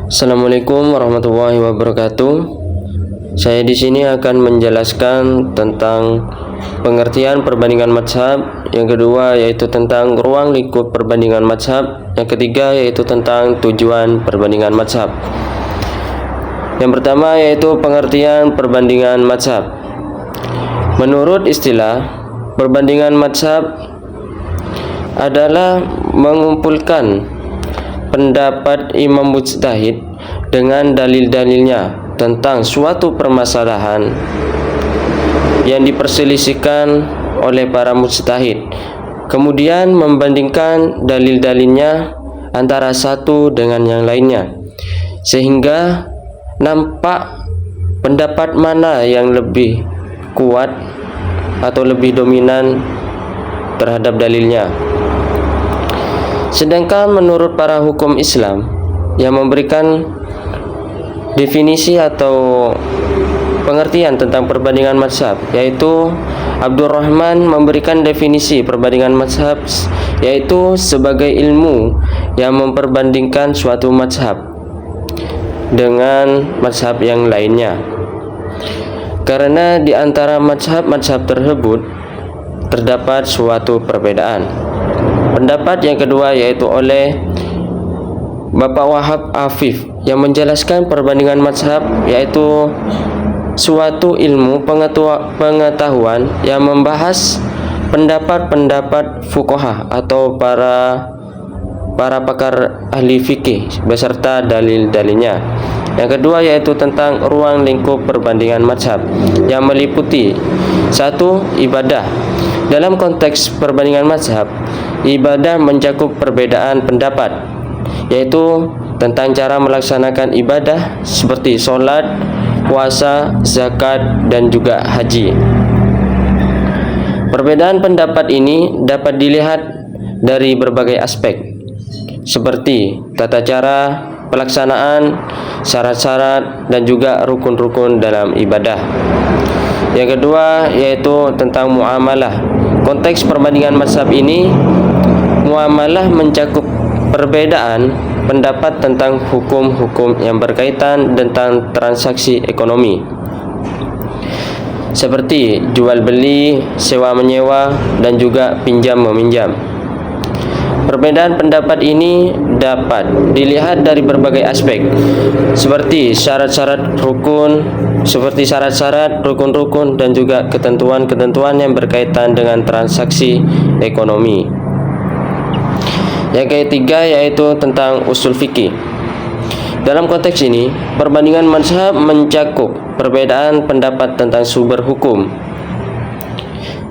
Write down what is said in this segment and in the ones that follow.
Assalamualaikum warahmatullahi wabarakatuh. Saya di sini akan menjelaskan tentang pengertian perbandingan mazhab. Yang kedua yaitu tentang ruang lingkup perbandingan mazhab. Yang ketiga yaitu tentang tujuan perbandingan mazhab. Yang pertama yaitu pengertian perbandingan mazhab. Menurut istilah, perbandingan mazhab adalah mengumpulkan pendapat imam mujtahid dengan dalil-dalilnya tentang suatu permasalahan yang diperselisihkan oleh para mujtahid, kemudian membandingkan dalil-dalilnya antara satu dengan yang lainnya, sehingga nampak pendapat mana yang lebih kuat atau lebih dominan terhadap dalilnya. Sedangkan menurut para hukum Islam yang memberikan definisi atau pengertian tentang perbandingan mazhab, yaitu Abdurrahman memberikan definisi perbandingan mazhab yaitu sebagai ilmu yang memperbandingkan suatu mazhab dengan mazhab yang lainnya, karena di antara mazhab-mazhab tersebut terdapat suatu perbedaan. Pendapat yang kedua yaitu oleh Bapak Wahab Afif yang menjelaskan perbandingan mazhab yaitu suatu ilmu pengetahuan yang membahas pendapat-pendapat fuqaha atau para pakar ahli fikih beserta dalil-dalilnya. Yang kedua yaitu tentang ruang lingkup perbandingan mazhab yang meliputi satu, ibadah. Dalam konteks perbandingan mazhab, ibadah mencakup perbedaan pendapat, yaitu tentang cara melaksanakan ibadah seperti sholat, puasa, zakat, dan juga haji. Perbedaan pendapat ini dapat dilihat dari berbagai aspek, seperti tata cara pelaksanaan, syarat-syarat, dan juga rukun-rukun dalam ibadah. Yang kedua yaitu tentang muamalah. Konteks perbandingan mazhab ini, muamalah mencakup perbedaan pendapat tentang hukum-hukum yang berkaitan tentang transaksi ekonomi, seperti jual beli, sewa menyewa, dan juga pinjam meminjam. Perbedaan pendapat ini dapat dilihat dari berbagai aspek, seperti syarat-syarat rukun-rukun, dan juga ketentuan-ketentuan yang berkaitan dengan transaksi ekonomi. Yang ketiga yaitu tentang usul fikih. Dalam konteks ini, perbandingan mazhab mencakup perbedaan pendapat tentang sumber hukum,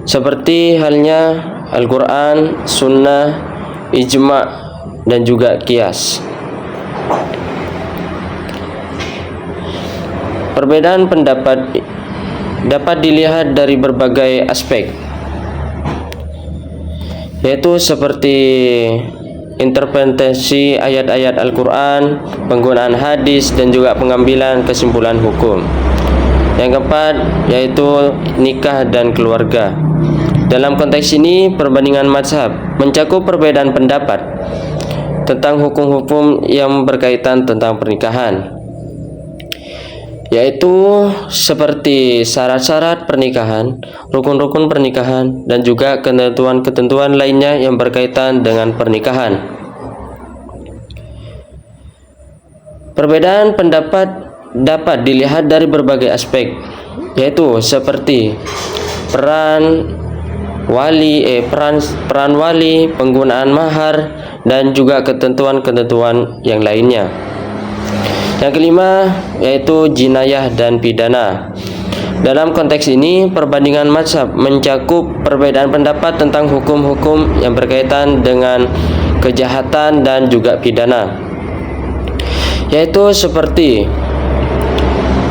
seperti halnya Al-Quran, Sunnah, ijma' dan juga qiyas. Perbedaan pendapat dapat dilihat dari berbagai aspek, yaitu seperti interpretasi ayat-ayat Al-Quran, penggunaan hadis, dan juga pengambilan kesimpulan hukum. Yang keempat yaitu nikah dan keluarga. Dalam konteks ini, perbandingan mazhab mencakup perbedaan pendapat tentang hukum-hukum yang berkaitan tentang pernikahan, yaitu seperti syarat-syarat pernikahan, rukun-rukun pernikahan, dan juga ketentuan-ketentuan lainnya yang berkaitan dengan pernikahan. Perbedaan pendapat dapat dilihat dari berbagai aspek, yaitu seperti peran wali, penggunaan mahar, dan juga ketentuan-ketentuan yang lainnya. Yang kelima yaitu jinayah dan pidana. Dalam konteks ini, perbandingan mazhab mencakup perbedaan pendapat tentang hukum-hukum yang berkaitan dengan kejahatan dan juga pidana, yaitu seperti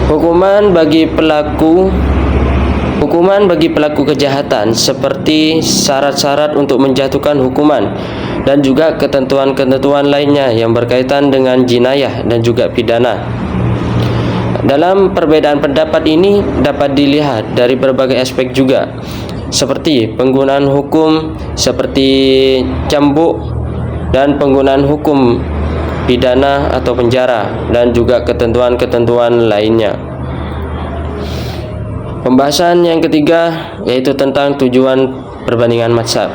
hukuman bagi pelaku kejahatan, seperti syarat-syarat untuk menjatuhkan hukuman, dan juga ketentuan-ketentuan lainnya yang berkaitan dengan jinayah dan juga pidana. Dalam perbedaan pendapat ini dapat dilihat dari berbagai aspek juga, seperti penggunaan hukum seperti cambuk dan penggunaan hukum pidana atau penjara, dan juga ketentuan-ketentuan lainnya. Pembahasan yang ketiga yaitu tentang tujuan perbandingan mazhab.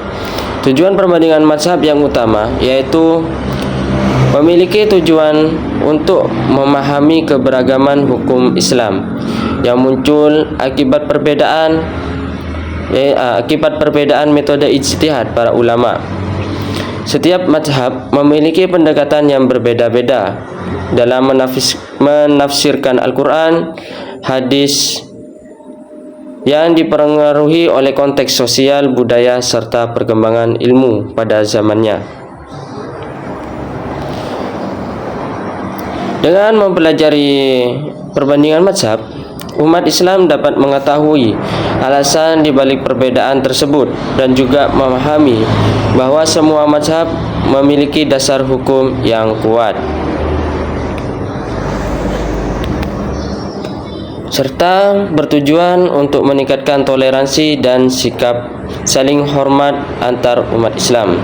Tujuan perbandingan mazhab yang utama yaitu memiliki tujuan untuk memahami keberagaman hukum Islam yang muncul akibat perbedaan metode ijtihad para ulama. Setiap mazhab memiliki pendekatan yang berbeda-beda dalam menafsirkan Al-Quran, hadis yang dipengaruhi oleh konteks sosial, budaya, serta perkembangan ilmu pada zamannya. Dengan mempelajari perbandingan mazhab, umat Islam dapat mengetahui alasan dibalik perbedaan tersebut dan juga memahami bahwa semua mazhab memiliki dasar hukum yang kuat, serta bertujuan untuk meningkatkan toleransi dan sikap saling hormat antar umat Islam.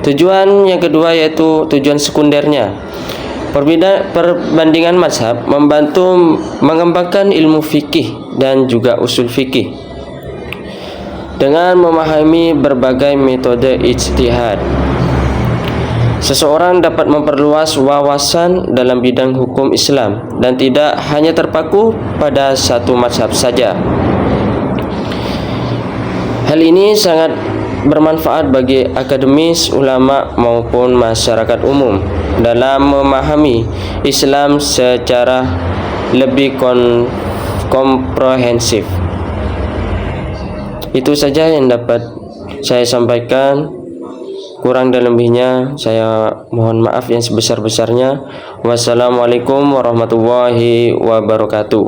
Tujuan yang kedua yaitu tujuan sekundernya. Perbandingan mazhab membantu mengembangkan ilmu fikih dan juga usul fikih dengan memahami berbagai metode ijtihad. Seseorang dapat memperluas wawasan dalam bidang hukum Islam dan tidak hanya terpaku pada satu mazhab saja. Hal ini sangat bermanfaat bagi akademis, ulama maupun masyarakat umum dalam memahami Islam secara lebih komprehensif. Itu saja yang dapat saya sampaikan. Kurang dan lebihnya saya mohon maaf yang sebesar-besarnya. Wassalamualaikum warahmatullahi wabarakatuh.